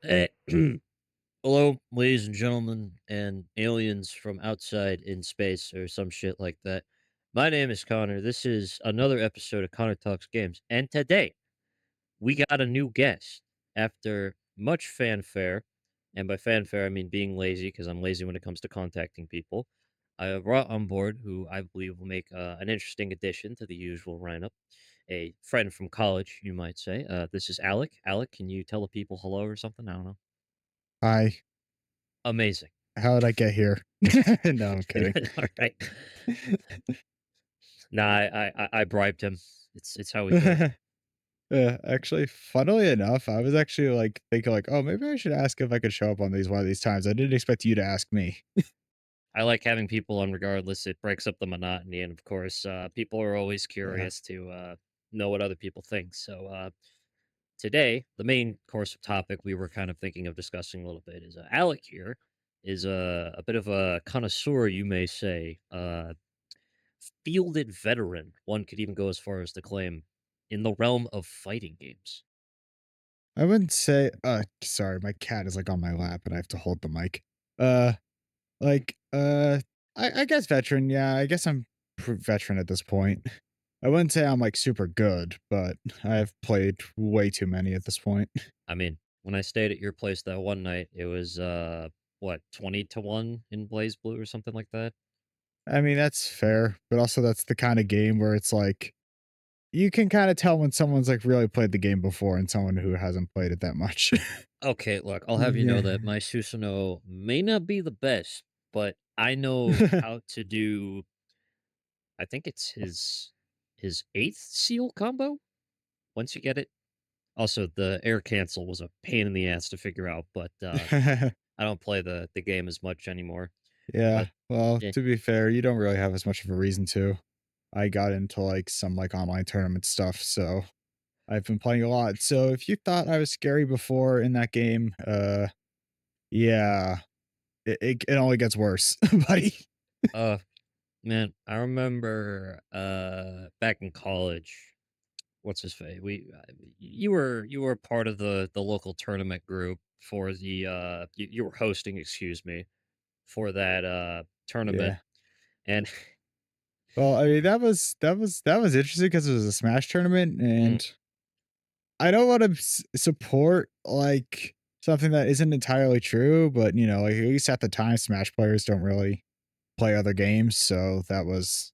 Eh, Hello, ladies and gentlemen, and aliens from outside in space or some shit like that. My name is Connor. This is another episode of Connor Talks Games, and today we got a new guest. After much fanfare, and by fanfare I mean being lazy because I'm lazy when it comes to contacting people. I have brought on board who I believe will make an interesting addition to the usual lineup. A friend from college, you might say. This is Alec. Alec, can you tell the people hello or something? I don't know. Hi, Amazing. how did I get here? No, I'm kidding. All right. Nah, I bribed him. It's how we do it. Yeah, actually, funnily enough, I was actually like thinking like, oh, maybe I should ask if I could show up on these one of these times. I didn't expect you to ask me. I like having people on regardless. It breaks up the monotony, and of course, people are always Yeah. curious to know what other people think. So today, the main course of topic we were kind of thinking of discussing a little bit is Alec here is a bit of a connoisseur, you may say, fielded veteran. One could even go as far as to claim in the realm of fighting games. I wouldn't say sorry, my cat is like on my lap and I have to hold the mic. Uh like I guess veteran, yeah, I guess I'm veteran at this point. I wouldn't say I'm like super good, but I've played way too many at this point. I mean, when I stayed at your place that one night, it was what, 20-1 in BlazBlue or something like that? I mean, that's fair, but also that's the kind of game where it's like you can kinda tell when someone's, like, really played the game before and someone who hasn't played it that much. Okay, look, I'll have you know Yeah. that my Susanoo may not be the best, but I know how to do. I think it's his eighth seal combo once you get it. Also, the air cancel was a pain in the ass to figure out, but I don't play the game as much anymore. Yeah, But well, yeah, to be fair, you don't really have as much of a reason to. I got into, like, some, like, online tournament stuff, so I've been playing a lot. So if you thought I was scary before in that game, yeah, it only gets worse, buddy. uh, man, I remember back in college. What's his face? You were part of the local tournament group for the you were hosting, excuse me, for that tournament. Yeah. And Well, I mean, that was interesting because it was a Smash tournament, mm, and I don't wanna support, like, something that isn't entirely true, but, like, at least at the time, Smash players don't really play other games, so that was,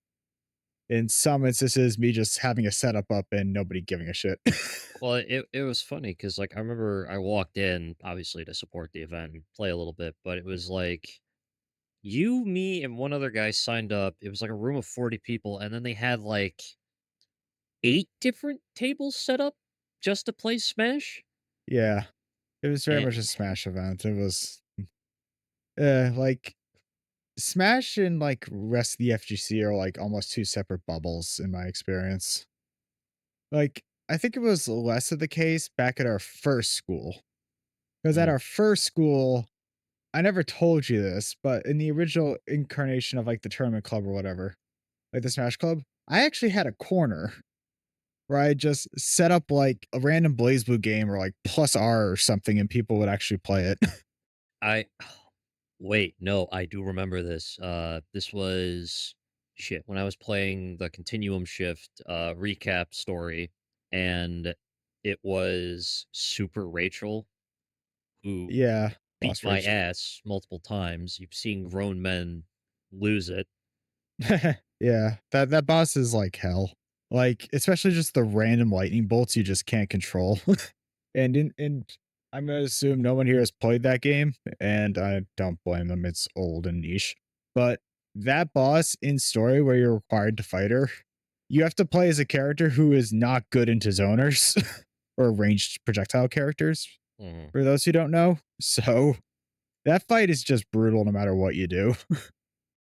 in some instances, me just having a setup up and nobody giving a shit. well, it was funny because like I remember I walked in obviously to support the event and play a little bit, but it was like you, me, and one other guy signed up. It was like a room of 40 people, and then they had like 8 different tables set up just to play Smash. Yeah. It was very And much a Smash event. It was, like, Smash and, like, rest of the FGC are, like, almost 2 separate bubbles in my experience. Like, I think it was less of the case back at our first school, because at mm, our first school I never told you this, but in the original incarnation of, like, the tournament club or whatever, like the Smash Club, I actually had a corner where I just set up, like, a random BlazBlue game or, like, plus R or something, and people would actually play it. I wait, no, I do remember this. This was shit when I was playing the Continuum Shift recap story, and it was Super Rachel who Yeah, beat boss my rage. ass multiple times. You've seen grown men lose it. Yeah, that boss is like hell. Like, especially just the random lightning bolts you just can't control. And I'm gonna assume no one here has played that game, and I don't blame them, it's old and niche. But that boss in story where you're required to fight her, you have to play as a character who is not good into zoners or ranged projectile characters, Mhm. for those who don't know. So, that fight is just brutal no matter what you do.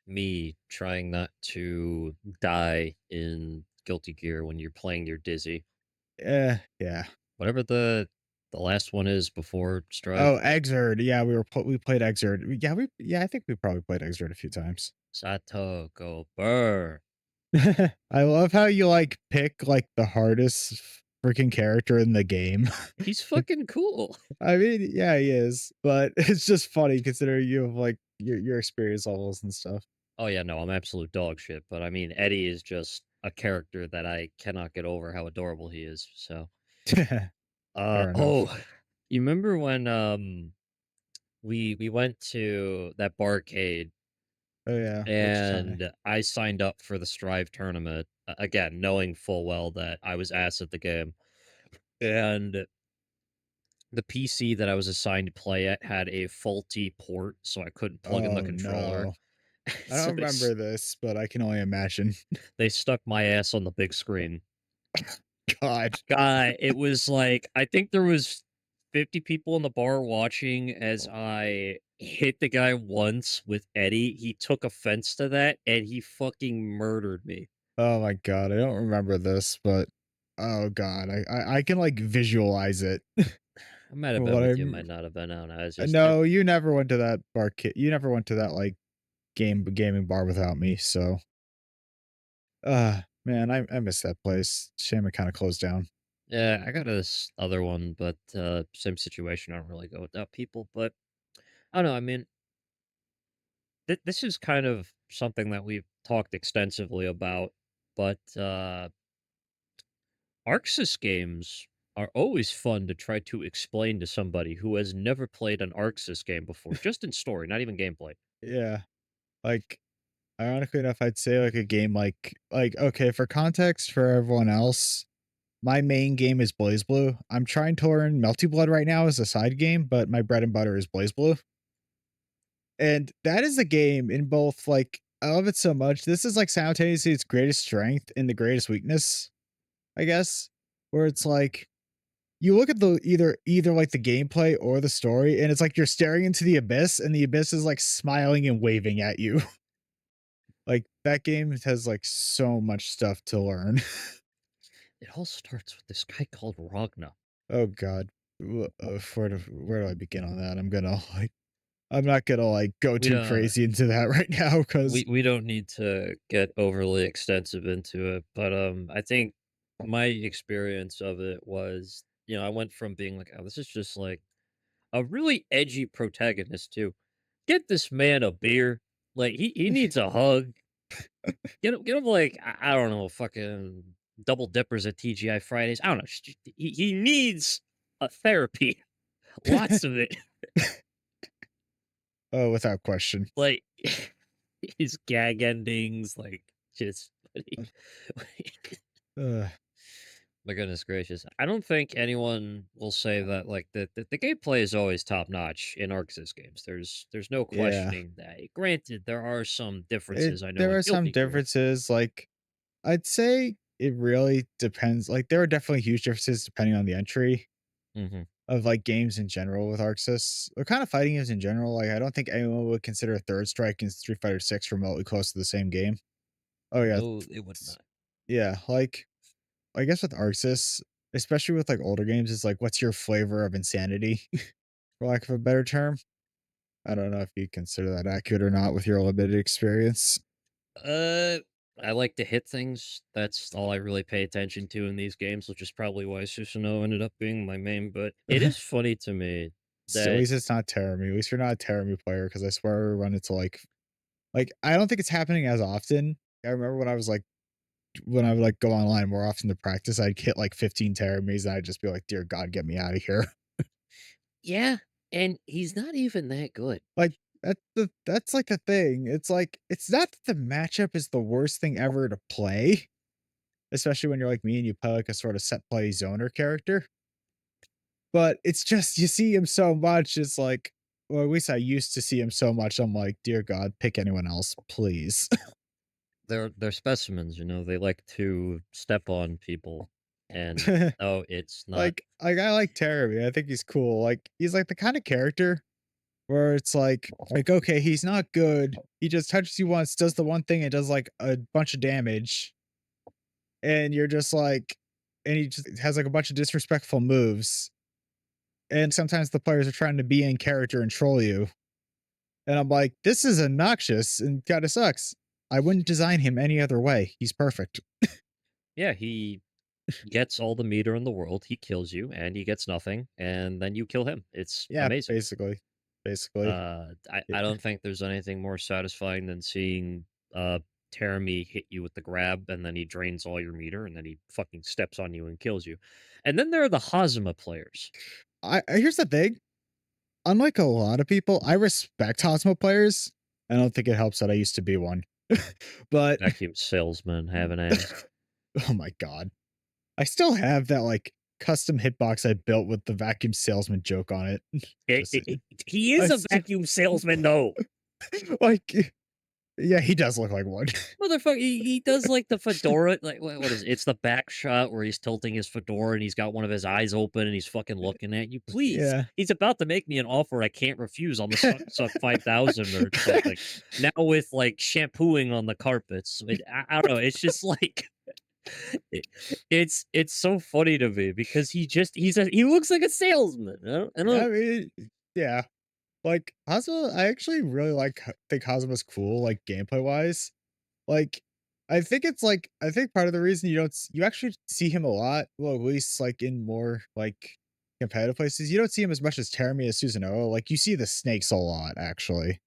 Me trying not to die in Guilty Gear when you're playing your Dizzy. Yeah. Whatever the The last one is before Oh, Strive. Exerd. Yeah, we played Exerd. Yeah, I think we probably played Exerd a few times. Sato go burr. I love how you, like, pick, like, the hardest freaking character in the game. He's fucking cool. I mean, yeah, he is, but it's just funny considering you have, like, your experience levels and stuff. Oh yeah, no, I'm absolute dog shit. But I mean, Eddie is just a character that I cannot get over how adorable he is. So, Fair enough. oh, you remember when we went to that barcade Oh, yeah, which time? and I signed up for the Strive tournament again, knowing full well that I was ass at the game, and the PC that I was assigned to play at had a faulty port, so I couldn't plug in the Oh, controller. no. I So don't remember this, but I can only imagine. they stuck my ass on the big screen. God. God, it was like I think there was 50 people in the bar watching as I hit the guy once with Eddie. He took offense to that and he fucking murdered me. Oh my god, I don't remember this, but oh god, I can, like, visualize it. I might have From been what with you, I'm might not have been. I don't know. It's just No, you never went to that you never went to that, like, gaming bar without me, so, man, I miss that place. Shame it kinda closed down. yeah, I got this other one, but same situation. I don't really go without people, but I don't know. I mean, this is kind of something that we've talked extensively about, but Arxis games are always fun to try to explain to somebody who has never played an Arxis game before, just in story, not even gameplay. Yeah, like, ironically enough, I'd say, like, a game okay, for context for everyone else, my main game is BlazBlue. I'm trying to learn Melty Blood right now as a side game, but my bread and butter is BlazBlue. And that is a game in both, like, I love it so much. This is like simultaneously its greatest strength and the greatest weakness, I guess, where it's like you look at the either like the gameplay or the story, and it's like you're staring into the abyss, and the abyss is like smiling and waving at you. Like that game has like so much stuff to learn. It all starts with this guy called Ragna. Oh god. Where do I begin on that? I'm not gonna like go We too don't crazy into that right now because we don't need to get overly extensive into it, but I think my experience of it was, I went from being like, oh, this is just like a really edgy protagonist to get this man a beer. Like he needs a hug. Get him like I don't know, fucking double dippers at TGI Fridays. I don't know. He needs a therapy, lots of it. oh, without question. Like his gag endings, like just Ugh, my goodness gracious. I don't think anyone will say that like the gameplay is always top notch in Arxis games. There's no yeah. questioning that. Granted, there are some differences I know There in are some Guilty Gear. differences, like, I'd say it really depends, like, there are definitely huge differences depending on the entry Hmm. of, like, games in general with Arxis, or kind of fighting games in general, like, I don't think anyone would consider Third Strike and Street Fighter 6 remotely close to the same game. Oh, yeah. No, it would not. Yeah, like, I guess with Arxis, especially with, like, older games, it's like, what's your flavor of insanity, for lack of a better term? I don't know if you consider that accurate or not with your limited experience. Uh, I like to hit things. That's all I really pay attention to in these games, which is probably why Susanoo ended up being my main. But it is funny to me At that least it's not Terrami. At least you're not a Terrami player, because I swear I run into I don't think it's happening as often. I remember when I would like go online more often to practice, I'd hit like 15 Terramis and I'd just be like, "Dear God, get me out of here." yeah, and he's not even that good. Like that's like the thing. It's like it's not that the matchup is the worst thing ever to play, especially when you're like me and you play like a sort of set play zoner character. But it's just you see him so much, it's like, well, at least I used to see him so much. I'm like, dear God, pick anyone else, please. They're specimens, they like to step on people, and oh, it's not. I like Terry. I think he's cool. Like he's like the kind of character where it's like okay, he's not good. He just touches you once, does the one thing, and does like a bunch of damage, and you're just like, and he just has like a bunch of disrespectful moves, and sometimes the players are trying to be in character and troll you. And I'm like, this is obnoxious and kind of sucks. I wouldn't design him any other way. He's perfect. Yeah, he gets all the meter in the world, he kills you, and he gets nothing, and then you kill him. It's Yeah, amazing. basically. Basically. Yeah. I don't think there's anything more satisfying than seeing, Terami hit you with the grab, and then he drains all your meter, and then he fucking steps on you and kills you. And then there are the Hazama players. Here's the thing. Unlike a lot of people, I respect Cosmo players. I don't think it helps that I used to be one. But Vacuum salesman, have an ass. oh my god. I still have that like custom hitbox I built with the vacuum salesman joke on it. Just He I is a still vacuum salesman, though. like yeah, he does look like one. Motherfucker, he does, like, the fedora, like, what is it? It's the back shot where he's tilting his fedora and he's got one of his eyes open and he's fucking looking at you. Please, Yeah. he's about to make me an offer I can't refuse on the Suck 5000 or something. Now with, like, shampooing on the carpets, I don't know, it's just like it it's so funny to me because he looks like a salesman. I I don't mean, yeah. Like Hazma, I actually really think Hazma's cool, like gameplay wise. Like, I think part of the reason you actually see him a lot, well, at least like in more like competitive places, you don't see him as much as Terami as Susanoo. Like you see the snakes a lot, actually.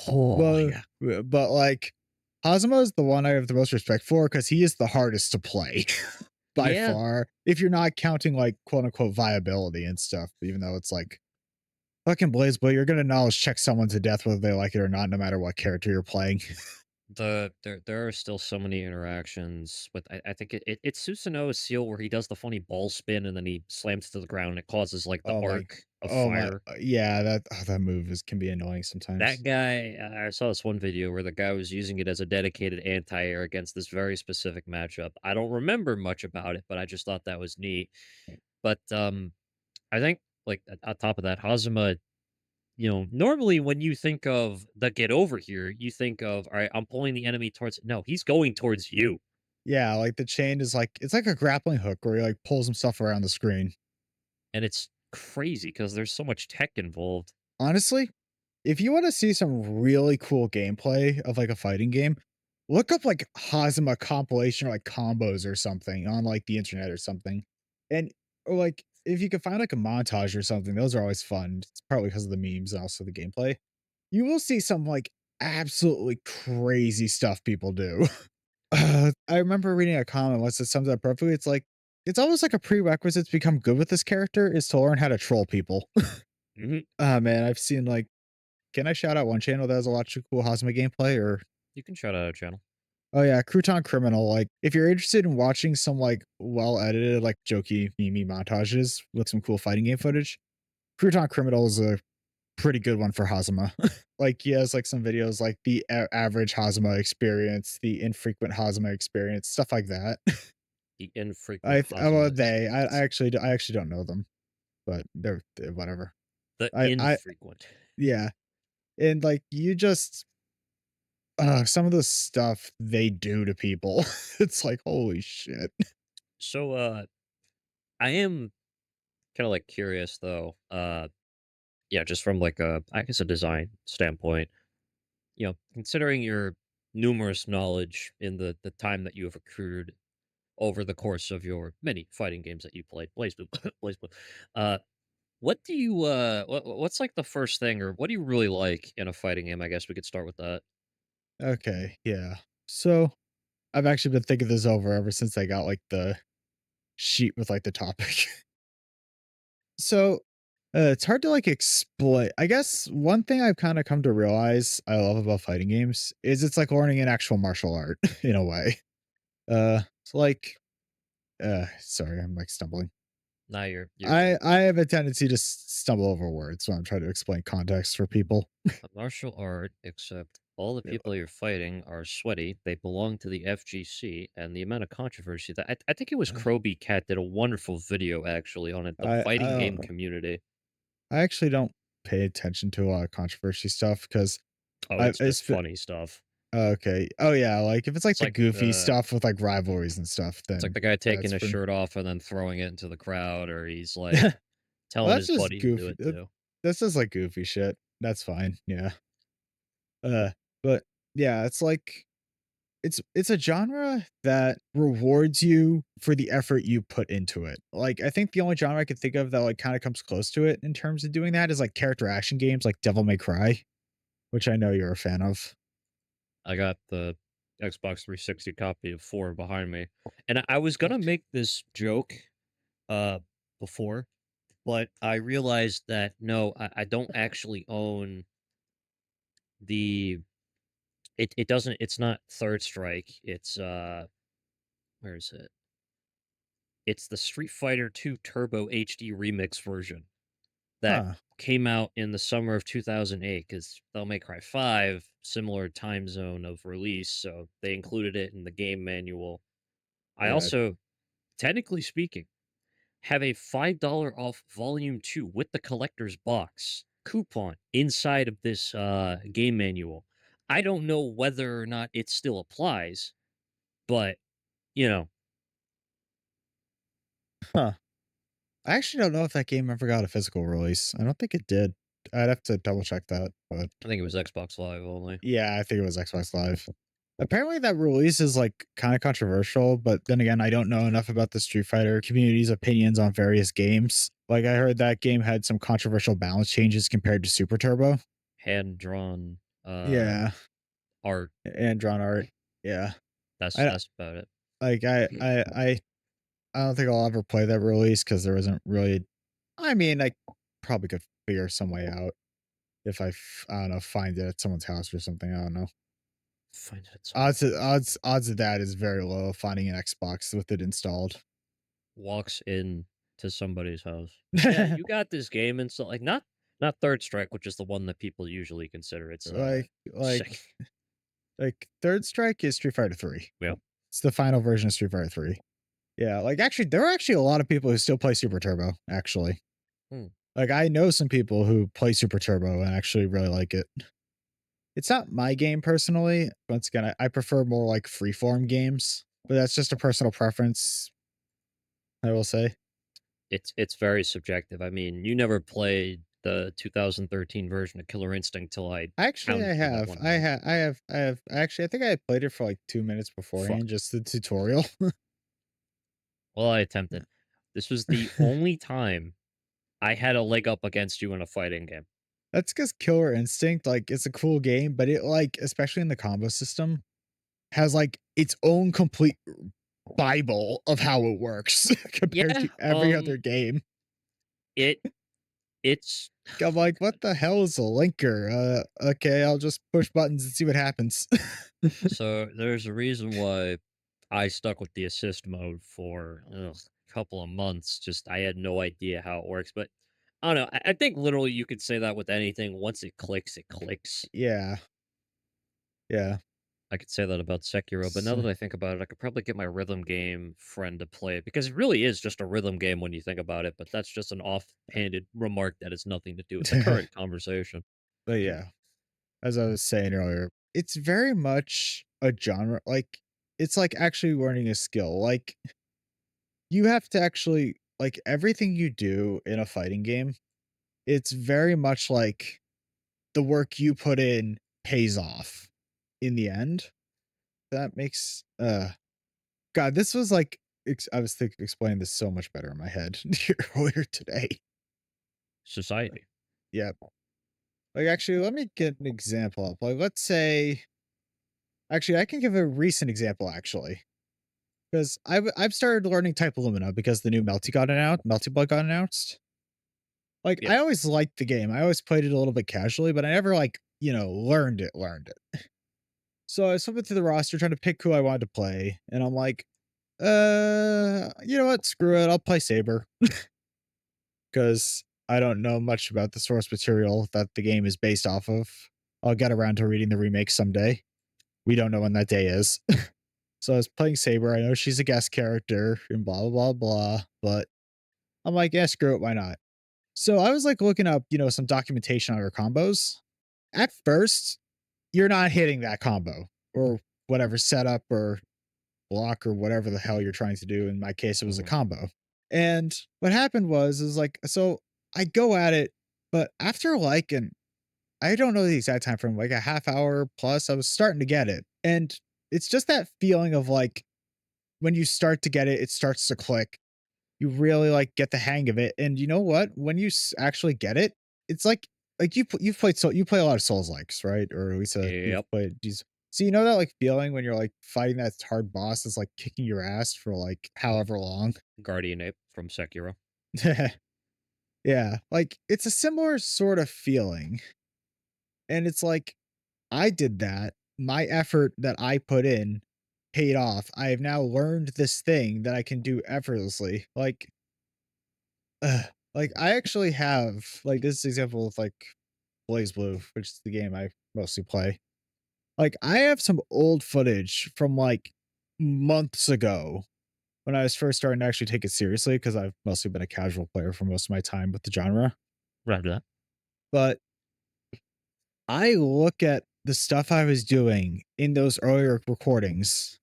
Oh, Well, yeah. but like Hazma is the one I have the most respect for because he is the hardest to play by Yeah, far. If you're not counting like quote unquote viability and stuff, even though it's like fucking BlazBlue, you're gonna knowledge check someone to death whether they like it or not, no matter what character you're playing. there are still so many interactions with I think it's Susanoo's seal where he does the funny ball spin and then he slams to the ground and it causes, like, the Oh my arc of oh my fire. yeah, that move is can be annoying That sometimes. guy I saw this one video where the guy was using it as a dedicated anti-air against this very specific matchup. I don't remember much about it, but I just thought that was neat. But, I think, like, on top of that, Hazuma, normally when you think of the "get over here," you think of, "Alright, I'm pulling the enemy towards" no, he's going towards you. Yeah, like the chain is like it's like a grappling hook where he like pulls himself around the screen. And it's crazy because there's so much tech involved. Honestly, if you want to see some really cool gameplay of like a fighting game, look up like Hazama compilation or like combos or something on like the internet or something. And or like if you could find like a montage or something, those are always fun. It's partly because of the memes and also the gameplay. You will see some like absolutely crazy stuff people do. I remember reading a comment once that sums it up perfectly. It's like it's almost like a prerequisite to become good with this character is to learn how to troll people. Mhm. Ah man, I've seen like can I shout out one channel that has a lot of cool Hazma gameplay or You can shout out a channel. oh yeah, Crouton Criminal. Like if you're interested in watching some like well edited, like jokey meme montages with some cool fighting game footage, Crouton Criminal is a pretty good one for Hazama. Like he has like some videos like the average Hazama experience, the infrequent Hazama experience, stuff like that. The infrequent Well, Hazama experience. I actually don't know them, but they're whatever. The I infrequent. yeah, and like you just some of the stuff they do to people, it's like holy shit. So, I am kinda, like, curious, though, yeah, just from, like, I guess, a design standpoint, considering your numerous knowledge in the time that you have accrued over the course of your many fighting games that you played, BlazBlue, BlazBlue, uh, what do you, what's, like, the first thing, or what do you really like in a fighting game? I guess we could start with that. Okay, yeah. So I've actually been thinking this over ever since I got like the sheet with like the topic. So it's hard to like explain. I guess one thing I've kind of come to realize I love about fighting games is it's like learning an actual martial art in a way. It's like sorry, I'm like stumbling. Now you're good. I have a tendency to stumble over words when I'm trying to explain context for people. A martial art, except all the people you're fighting are sweaty. They belong to the FGC, and the amount of controversy that I think it was Kroby Cat did a wonderful video actually on it. The I fighting don't game know. community. I actually don't pay attention to a lot of controversy stuff because Oh, I it's it's just funny stuff. okay. Oh yeah, like if it's like It's the like goofy stuff with like rivalries and stuff, it's like then the guy taking that's his for shirt off and then throwing it into the crowd, or he's like Well, telling that's his just buddy to do goofy. it too. That's just like goofy shit. That's fine. Yeah. But yeah, it's like it's a genre that rewards you for the effort you put into it. Like, I think the only genre I could think of that, like, kinda comes close to it in terms of doing that is, like, character action games like Devil May Cry, which I know you're a fan of. I got the Xbox 360 copy of 4 behind me, and I was gonna make this joke, uh, before, but I realized that, no, I don't actually own the it doesn't it's not Third Strike, where is it? It's the Street Fighter 2 Turbo HD Remix version that Huh. came out in the summer of 2008. Because Devil May Cry 5, similar time zone of release, so they included it in the game manual. I Yeah. also, technically speaking, have a $5 off volume 2 with the collector's box coupon inside of this, game manual. I don't know whether or not it still applies, but, you know, Huh. I actually don't know if that game ever got a physical release. I don't think it did. I'd have to double check that, but I think it was Xbox Live only. yeah, I think it was Xbox Live. Apparently, that release is, like, kinda controversial, but then again, I don't know enough about the Street Fighter community's opinions on various games. Like, I heard that game had some controversial balance changes compared to Super Turbo. Hand-drawn, Yeah, art. and drawn art. Yeah. I That's about it. like, I don't think I'll ever play that release because there isn't really I mean, I probably could figure some way out if I don't know, find it at someone's house or something, I don't know. Find it at someone's Odds house. odds of that is very low, finding an Xbox with it installed. Walks in to somebody's house. "Yeah, you got this game," and so like, not Third Strike, which is the one that people usually consider. It's, Like sick. like, Third Strike is Street Fighter 3. Yeah. It's the final version of Street Fighter 3. Yeah, like, actually, there are actually a lot of people who still play Super Turbo, actually. Hmm. Like, I know some people who play Super Turbo and actually really like it. It's not my game personally. Once again, I prefer more, like, freeform games, but that's just a personal preference, I will say. It's very subjective. I mean, you never played the 2013 version of Killer Instinct till I Actually, I hounded you that have. one time. I have actually, I think I played it for, like, 2 minutes beforehand, Fuck. just the tutorial. Well, I attempted. This was the only time I had a leg up against you in a fighting game. That's because Killer Instinct, like, it's a cool game, but it, like, especially in the combo system, has, like, its own complete bible of how it works compared Yeah, to every other game. it it's I'm like, "What the hell is a linker? Okay, I'll just push buttons and see what happens." so there's a reason why I stuck with the assist mode for a couple of months. Just I had no idea how it works, but I don't know. I think literally you could say that with anything. Once it clicks, it clicks. Yeah, yeah. I could say that about Sekiro, but now So that I think about it, I could probably get my rhythm game friend to play it because it really is just a rhythm game when you think about it. But that's just an offhanded remark that has nothing to do with the current conversation. but yeah, as I was saying earlier, it's very much a genre, like, it's like actually learning a skill, like, you have to actually like, everything you do in a fighting game, it's very much like the work you put in pays off in the end. That makes God, this was like I was explaining this so much better in my head earlier today. Society. Yeah. Like, actually, let me get an example up. Like, let's say actually, I can give a recent example, actually, because I've started learning Type Illumina because the new Melty Blood got announced. Like, Yeah. I always liked the game. I always played it a little bit casually, but I never, like, learned it. So I was flipping through the roster trying to pick who I wanted to play, and I'm like, you know what? Screw it. I'll play Saber because I don't know much about the source material that the game is based off of. I'll get around to reading the remake someday. We don't know when that day is. So I was playing Saber. I know she's a guest character and blah, blah, blah, blah. But I'm like, yeah, screw it. Why not? So I was like looking up, some documentation on her combos. At first, you're not hitting that combo or whatever setup or block or whatever the hell you're trying to do. In my case, it was a Mhm. combo. And what happened was, is like, so I go at it, but after like an I don't know the exact time frame, like a half hour plus, I was starting to get it. And it's just that feeling of like when you start to get it, it starts to click. You really like get the hang of it. And you know what? When you actually get it, it's like you've played you play a lot of Souls likes, right? Or at least you've Yep. played these. So you know that like feeling when you're like fighting that hard boss is like kicking your ass for like however long. Guardian Ape from Sekiro. Yeah, like it's a similar sort of feeling. And it's like I did that. My effort that I put in paid off. I have now learned this thing that I can do effortlessly. Like I actually have like this example of like BlazBlue, which is the game I mostly play. Like I have some old footage from like months ago when I was first starting to actually take it seriously because I've mostly been a casual player for most of my time with the genre. Roger that. But I look at the stuff I was doing in those earlier recordings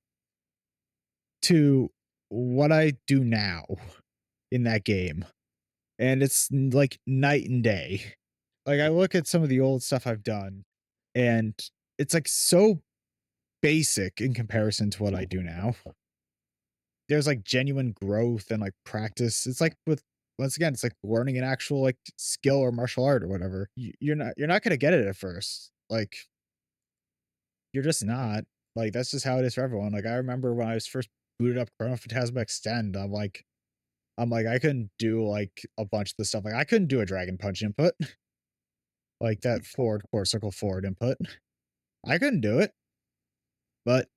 to what I do now in that game, and it's like night and day. Like, I look at some of the old stuff I've done, and it's, like, so basic in comparison to what I do now. There's, like, genuine growth and, like, practice. It's like with once again, it's like learning an actual, like, skill or martial art or whatever. You're not gonna get it at first. Like, you're just not. Like, that's just how it is for everyone. Like, I remember when I was first booted up Chrono Phantasma Extend, I'm like, I couldn't do, like, a bunch of the stuff. Like, I couldn't do a dragon punch input, like that forward core circle forward input. I couldn't do it, but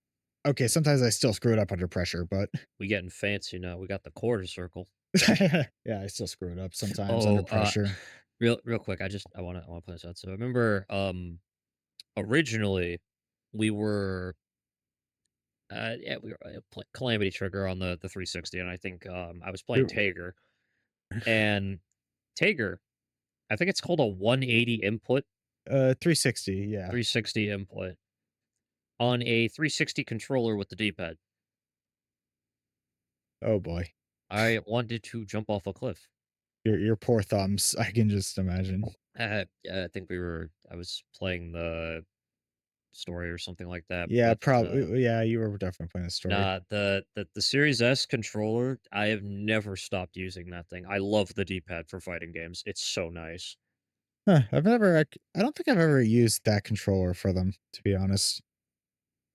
okay, sometimes I still screw it up under pressure, but We getting fancy now. We got the quarter circle. yeah, I still screw it up sometimes Oh, under pressure. real quick. I wanna point this out. So I remember originally we were yeah, we were Calamity Trigger on the 360, and I think I was playing Ooh, Tager, and Tager, I think it's called a 180 input, 360, yeah. 360 input on a 360 controller with the D-pad. Oh boy. I wanted to jump off a cliff. Your poor thumbs, I can just imagine. Yeah, I think I was playing the story or something like that, Yeah, but, probably yeah, you were definitely playing the story. nah, the Series S controller, I have never stopped using that thing. I love the D-pad for fighting games. It's so nice. Huh, I don't think I've ever used that controller for them, to be honest.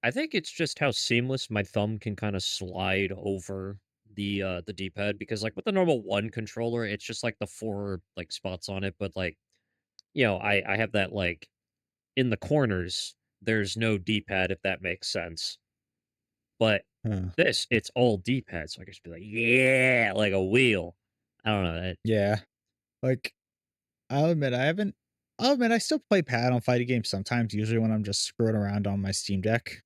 I think it's just how seamless my thumb can kinda slide over the D-pad because, like, with the normal 1 controller, it's just, like, the 4, like, spots on it, but, like, I have that, like, in the corners, there's no D-pad, if that makes sense. But Huh. this, it's all D-pad, so I can just be like, "Yeah," like a wheel. I don't know, that Yeah. Like, I'll admit I haven't I'll admit I still play pad on fighting games sometimes, usually when I'm just screwing around on my Steam Deck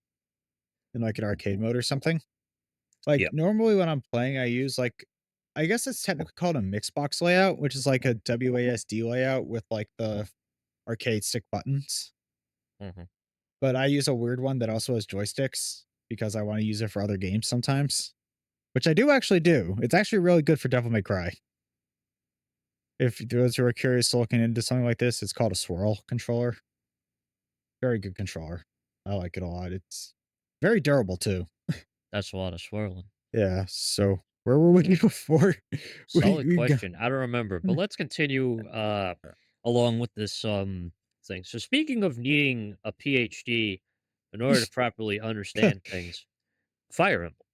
in, like, an arcade mode or something. Like, yep, normally when I'm playing, I use, like I guess it's technically called a Mixbox layout, which is like a WASD layout with, like, the arcade stick buttons, mhm. but I use a weird one that also has joysticks because I wanna use it for other games sometimes, which I do actually do. It's actually really good for Devil May Cry. If those who are curious looking into something like this, it's called a Swirl controller. Very good controller. I like it a lot. It's very durable too. That's a lot of swirling. Yeah, so where were we before? Solid We go question, I don't remember, but let's continue, along with this, thing. So speaking of needing a PhD in order to properly understand things, Fire Emblem.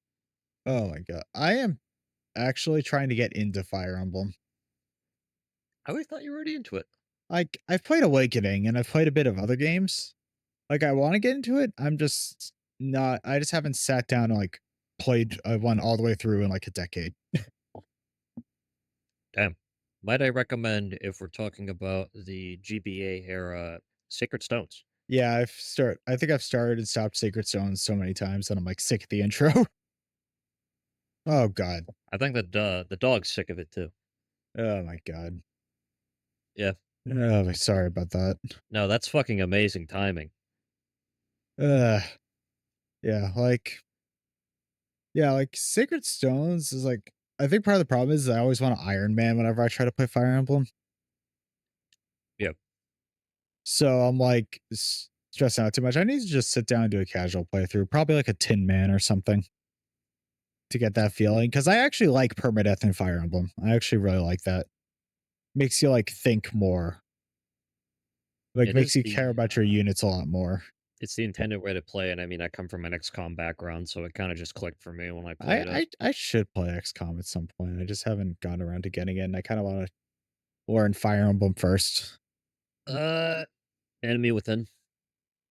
Oh my god. I am actually trying to get into Fire Emblem. I always thought you were already into it. Like, I've played Awakening and I've played a bit of other games. Like, I wanna get into it, I'm just not I just haven't sat down and, like, played, one all the way through in, like, a decade. Damn. Might I recommend, if we're talking about the GBA era, Sacred Stones? Yeah, I think I've started and stopped Sacred Stones so many times that I'm, like, sick of the intro. Oh god. I think the dog's sick of it too. Oh my god. Yeah. Oh, sorry about that. No, that's fucking amazing timing. Ugh. Yeah, like Sacred Stones is like I think part of the problem is I always want to Iron Man whenever I try to play Fire Emblem. So I'm like stressing out too much. I need to just sit down and do a casual playthrough, probably like a Tin Man or something to get that feeling. Because I actually like permadeath in Fire Emblem. I actually really like that. Makes you like think more. Like It is makes you care the about your units a lot more. it's the intended way to play, and I mean, I come from an XCOM background, so it kinda just clicked for me when I I played it. I, I should play XCOM at some point. I just haven't gotten around to getting it. And I kind of want to learn Fire Emblem first. Uh, Enemy Within.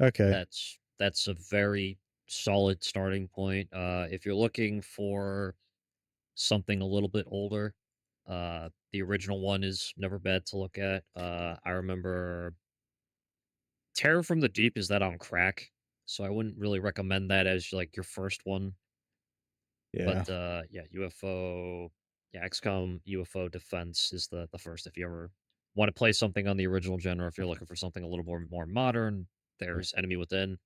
Okay. That's a very solid starting point. If you're looking for something a little bit older, the original one is never bad to look at. I remember Terror from the Deep is that on crack, so I wouldn't really recommend that as, like, your first one. But, Yeah. yeah, XCOM UFO Defense is the first if you ever wanna play something on the original gen, or if you're looking for something a little more modern, there's Enemy Within.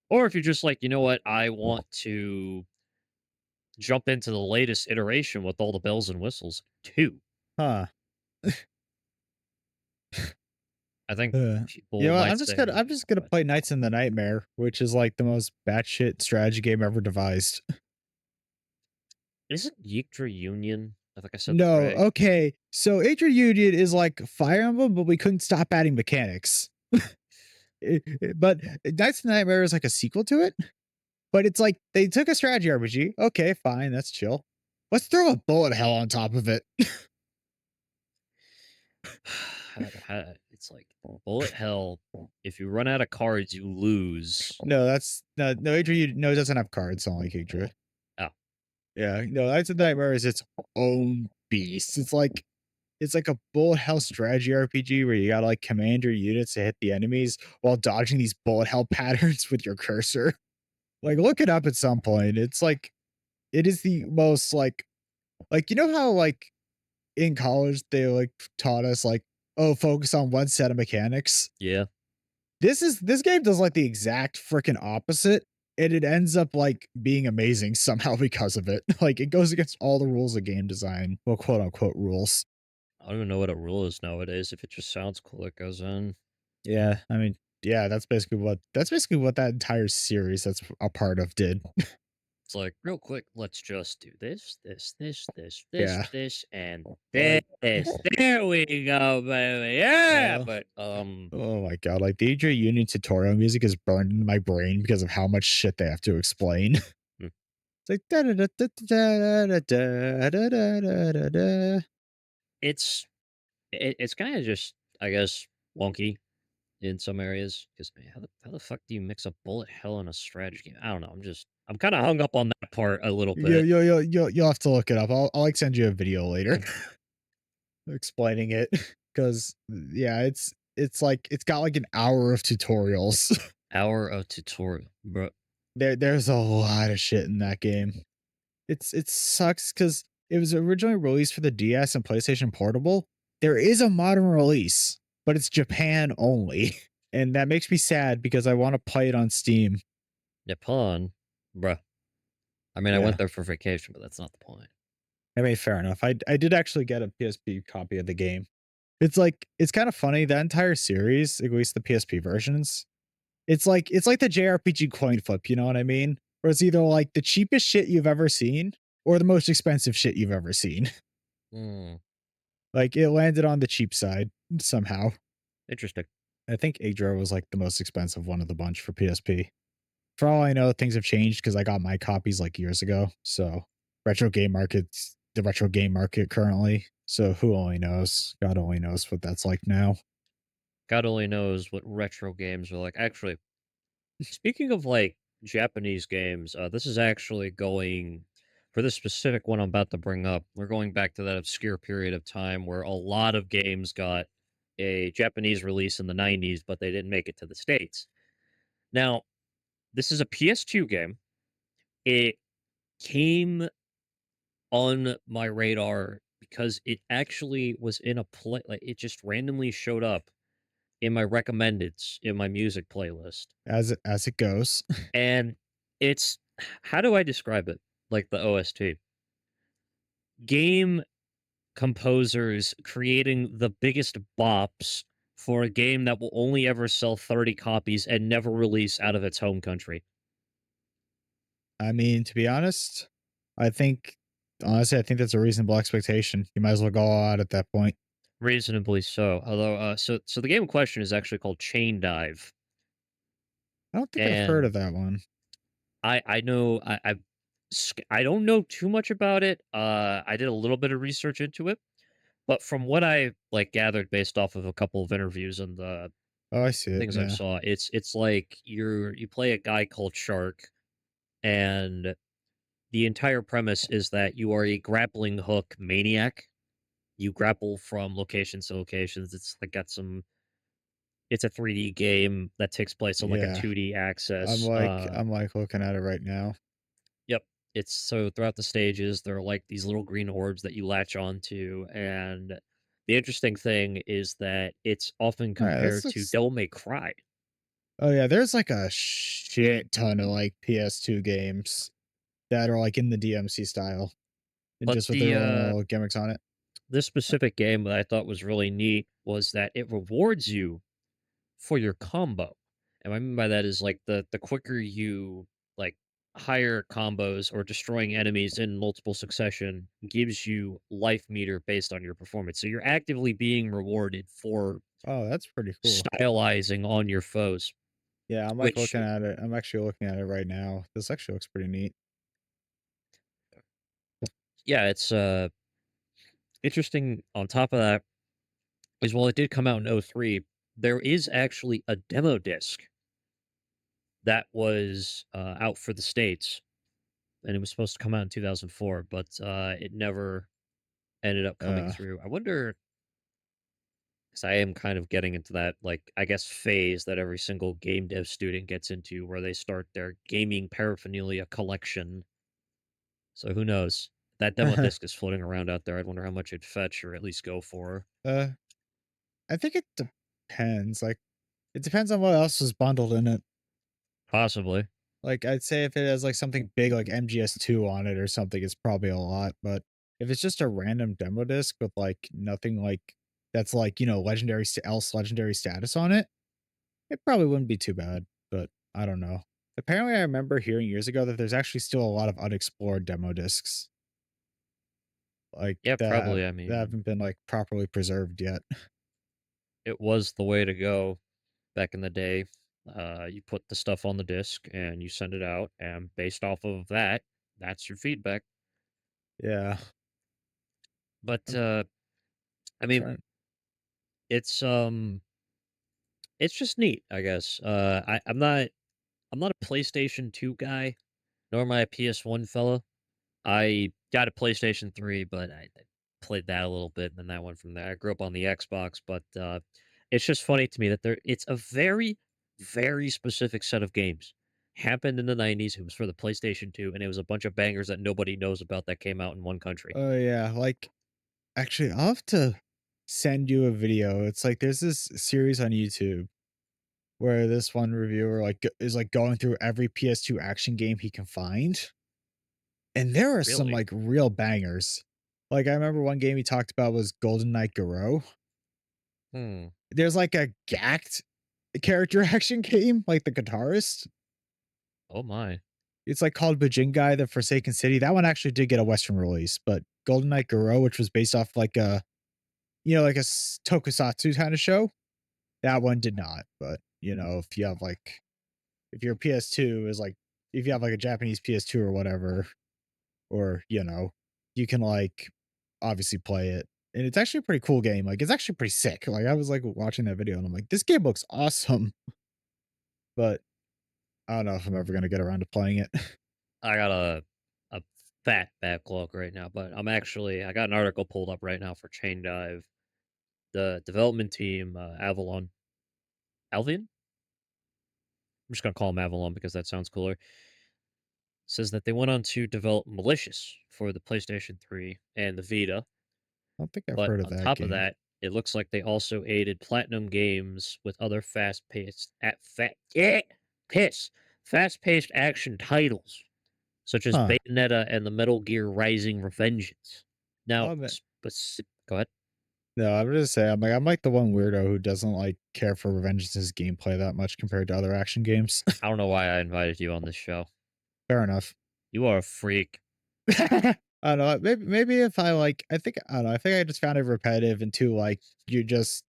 Or if you're just like, "You know what? I want to jump into the latest iteration with all the bells and whistles," 2. Huh. I think You people know what? might say I'm just gonna but play Knights in the Nightmare, which is like the most batshit strategy game ever devised. isn't Yggdra Union? I think I said that No, right. okay. So Adria Union is like Fire Emblem, but we couldn't stop adding mechanics. But Knights in the Nightmare is like a sequel to it. But it's like they took a strategy RPG. Okay, fine, that's chill. Let's throw a bullet hell on top of it. It's like bullet hell. If you run out of cards, you lose. No, that's no Adria. No, it doesn't have cards. Not like Adria. Oh, Yeah, no, Knights of the Nightmare is its own beast. It's like a bullet hell strategy RPG where you gotta like command your units to hit the enemies while dodging these bullet hell patterns with your cursor. Like, look it up at some point. It's like it is the most like you know how like in college they like taught us like, oh, focus on one set of mechanics. yeah. This game does like the exact freaking opposite. And it ends up like being amazing somehow because of it. Like it goes against all the rules of game design. Well, quote unquote rules. I don't even know what a rule is nowadays. If it just sounds cool, it goes in. Yeah, I mean, yeah, that's basically what that entire series that's a part of did. It's like, real quick, let's just do this, this, this, this, this, Yeah, this, and like, this. There we go, baby. Yeah. uh, But oh my god, like the AJ Union tutorial music is burned into my brain because of how much shit they have to explain. hmm, It's like da da da da da da da da da da da da. it's it's kind of just, I guess, wonky in some areas. Because how the fuck do you mix up bullet hell in a strategy game? I don't know. I'm kind of hung up on that part a little bit. You'll have to look it up. I'll like send you a video later explaining it because yeah, it's like it's got like an hour of tutorials. Hour of tutorial, bro. There's a lot of shit in that game. It sucks because it was originally released for the DS and PlayStation Portable. There is a modern release, but it's Japan only, and that makes me sad because I want to play it on Steam. Nippon, bruh. I mean, I went Yeah, there for vacation, but that's not the point. I mean, fair enough. I did actually get a PSP copy of the game. It's like it's kind of funny that entire series, at least the PSP versions. It's like the JRPG coin flip. You know what I mean? Where it's either like the cheapest shit you've ever seen or the most expensive shit you've ever seen. Hmm, Like it landed on the cheap side somehow. interesting. I think Yggdra was like the most expensive one of the bunch for PSP. For all I know, things have changed because I got my copies like years ago. So the retro game market currently. So who only knows? God only knows what that's like now. God only knows what retro games are like. Actually, speaking of like Japanese games, this is actually going for this specific one I'm about to bring up. We're going back to that obscure period of time where a lot of games got a Japanese release in the 90s, but they didn't make it to the States. Now, this is a PS2 game. It came on my radar because it actually was in a play, like it just randomly showed up in my recommendeds in my music playlist. As it goes. And it's how do I describe it? Like the OST. Game composers creating the biggest bops for a game that will only ever sell 30 copies and never release out of its home country. I mean, to be honest, I think honestly, I think that's a reasonable expectation. You might as well go all out at that point. Reasonably so. Although, so the game in question is actually called Chain Dive, I don't think I've heard and of that one. I know I don't know too much about it. I did a little bit of research into it, but from what I like gathered based off of a couple of interviews and the Oh, I see it. things I've Yeah. saw, it's like you play a guy called Shark, and the entire premise is that you are a grappling hook maniac. You grapple from locations to locations. It's like got some. It's a 3D game that takes place on like a Yeah. 2D I'm axis. like I'm like looking at it right now. Yep. It's so throughout the stages, there are like these little green orbs that you latch onto, and the interesting thing is that it's often All right, this compared to looks. Devil May Cry. Oh yeah, there's like a shit ton of like PS2 games that are like in the DMC style and But just with their own little gimmicks on it. this specific game that I thought was really neat was that it rewards you for your combo. And what I mean by that is like the quicker you like higher combos or destroying enemies in multiple succession gives you life meter based on your performance. So you're actively being rewarded for Oh, that's pretty cool. stylizing on your foes, Yeah, I'm like which looking at it. I'm actually looking at it right now. This actually looks pretty neat. yeah, it's interesting on top of that is while it did come out in '03, there is actually a demo disc that was out for the States and it was supposed to come out in 2004, but it never ended up coming Uh, through. I wonder because I am kind of getting into that, like I guess, phase that every single game dev student gets into, where they start their gaming paraphernalia collection. So who knows? That demo disc is floating around out there. I'd wonder how much it'd fetch, or at least go for. uh, I think it depends. Like, it depends on what else is bundled in it. Possibly. Like, I'd say if it has like something big like MGS2 on it or something, it's probably a lot. But if it's just a random demo disc with like nothing like that's like legendary else legendary status on it, it probably wouldn't be too bad. But I don't know. Apparently, I remember hearing years ago that there's actually still a lot of unexplored demo discs like Yeah, that probably. I that mean, haven't been like properly preserved yet. it was the way to go back in the day. You put the stuff on the disc and you send it out, and based off of that, that's your feedback. Yeah, But I'm I mean, trying. it's it's just neat, I guess. I'm not a PlayStation 2 guy, nor am I a PS1 fella. I got a PlayStation 3, but I played that a little bit and then that one from there. I grew up on the Xbox, but it's just funny to me that it's a very, very specific set of games. Happened in the 90s. It was for the PlayStation 2, and it was a bunch of bangers that nobody knows about that came out in one country. Oh yeah, like actually, I'll have to send you a video. It's like there's this series on YouTube where this one reviewer like is like going through every PS2 action game he can find, and there are some Really? like real bangers. Like I remember one game he talked about was Golden Knight Garou. Hmm. There's like a gacked character action game, like the guitarist. Oh my. It's like called Bajingai: The Forsaken City. That one actually did get a Western release, but Golden Knight Garou, which was based off like a like a tokusatsu kind of show, that one did not. But if you have like if your PS2 is like if you have like a Japanese PS2 or whatever, or you can like obviously play it. And it's actually a pretty cool game. Like it's actually pretty sick. Like I was like watching that video and I'm like, this game looks awesome. But I don't know if I'm ever gonna get around to playing it. I got a fat backlog right now, but I got an article pulled up right now for Chain Dive. The development team, Alvian? I'm just gonna call him Avalon because that sounds cooler. Says that they went on to develop Malicious for the PlayStation 3 and the Vita, I don't think I've but heard of on that top of game. that, it looks like they also aided Platinum Games with other fast-paced action titles such as Huh. Bayonetta and the Metal Gear Rising Revengeance. Now, Oh, man. go ahead. No, I'm just saying, I'm like the one weirdo who doesn't like care for Revengeance's gameplay that much compared to other action games. I don't know why I invited you on this show. Fair enough. You are a freak. I don't know. Maybe if I like, I don't know. I think I just found it repetitive and too like you just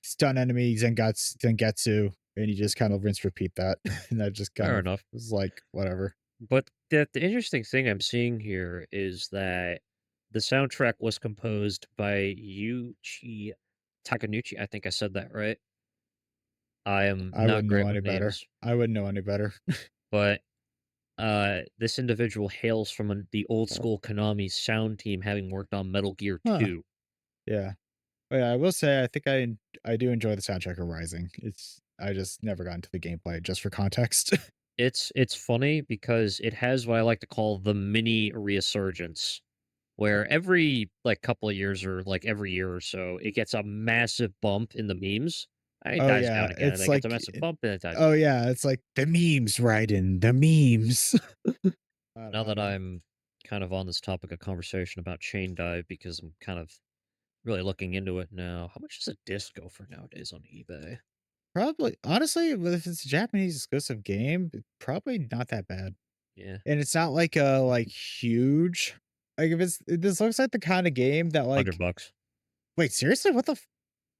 stun enemies and got Zangetsu, and you just kind of rinse repeat that, and that just kind Fair of enough. was like whatever. But the interesting thing I'm seeing here is that the soundtrack was composed by Yuichi Takanuchi. I think I said that right. I am I not wouldn't know great any with better. names, I wouldn't know any better. but this individual hails from the old school Konami sound team, having worked on Metal Gear Huh? 2. Yeah. But yeah, I will say I think I do enjoy the soundtrack of Rising. It's I just never got into the gameplay just for context. It's funny because it has what I like to call the mini resurgence, where every like couple of years or like every year or so, it gets a massive bump in the memes. And it Oh dies yeah, down again, and it's then it gets a like massive bump, and it dies oh down. yeah, it's like the memes, Raiden, the memes. Now I don't that know. I'm kind of on this topic of conversation about chain dive, because I'm kind of really looking into it now. How much does a disc go for nowadays on eBay? Probably honestly, if it's a Japanese exclusive game, probably not that bad. Yeah, And it's not like a like huge like if it's this looks like the kind of game that like $100. wait, seriously? What the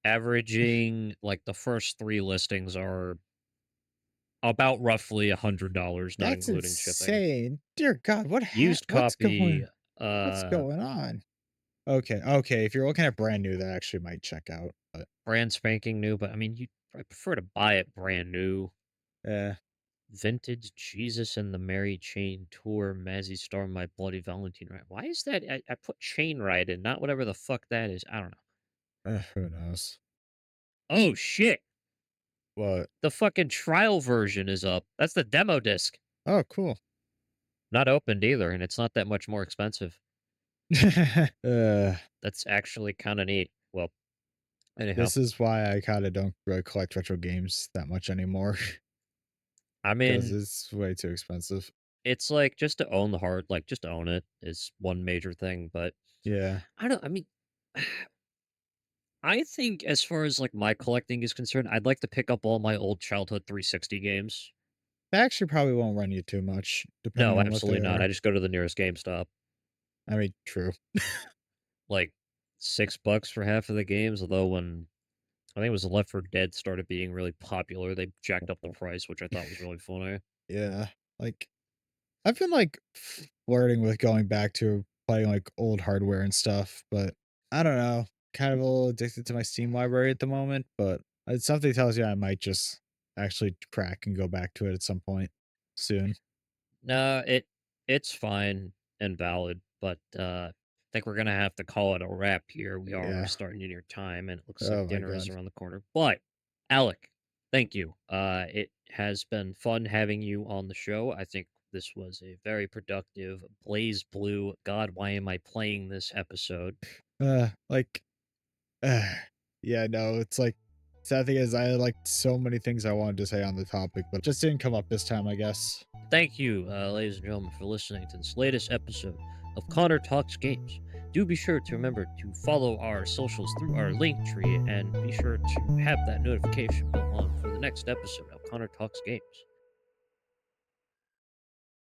Averaging like the first three listings are about roughly $100, not that's including shipping. insane. Dear God, Used copy, what's uh, going on? Okay, okay, if you're looking at brand new, that actually might check out, but brand spanking new, but I mean, I prefer to buy it brand new. yeah. Vintage Jesus and the Mary Chain Tour, Mazzy Star, My Bloody Valentine. Right? Why is that? I put Chain Ride in, not whatever the fuck that is. I don't know. Who knows? Oh shit! What? The fucking trial version is up. That's the demo disc. Oh, cool. Not opened either, and it's not that much more expensive. uh, That's actually kind of neat. Well, anyhow, this is why I kinda don't really collect retro games that much anymore I because mean, it's way too expensive. it's like just to own the hard, like just to own it is one major thing. But Yeah. I don't. I mean, I think as far as like my collecting is concerned, I'd like to pick up all my old childhood 360 games. They actually probably won't run you too much depending No, on what they absolutely not. I are. just go to the nearest GameStop. I mean, true. Like $6 for half of the games. Although when I think it was Left 4 Dead started being really popular, they jacked up the price, which I thought was really funny. Yeah. Like, I've been, like, flirting with going back to playing, like, old hardware and stuff, but I don't know. Kind of a little addicted to my Steam library at the moment, but something tells you I might just actually crack and go back to it at some point soon. No, it's fine and valid, but I think we're gonna have to call it a wrap here. We are Yeah. starting to near time, and it looks like Oh my dinner is god. around the corner. But Alec, thank you. It has been fun having you on the show. I think this was a very productive Blaze Blue. God, why am I playing this episode? Like, yeah, no, it's like sad thing is I had, like, so many things I wanted to say on the topic, but just didn't come up this time, I guess. Thank you, ladies and gentlemen, for listening to this latest episode of Connor Talks Games. Do be sure to remember to follow our socials through our link tree and be sure to have that notification bell on for the next episode of Connor Talks Games.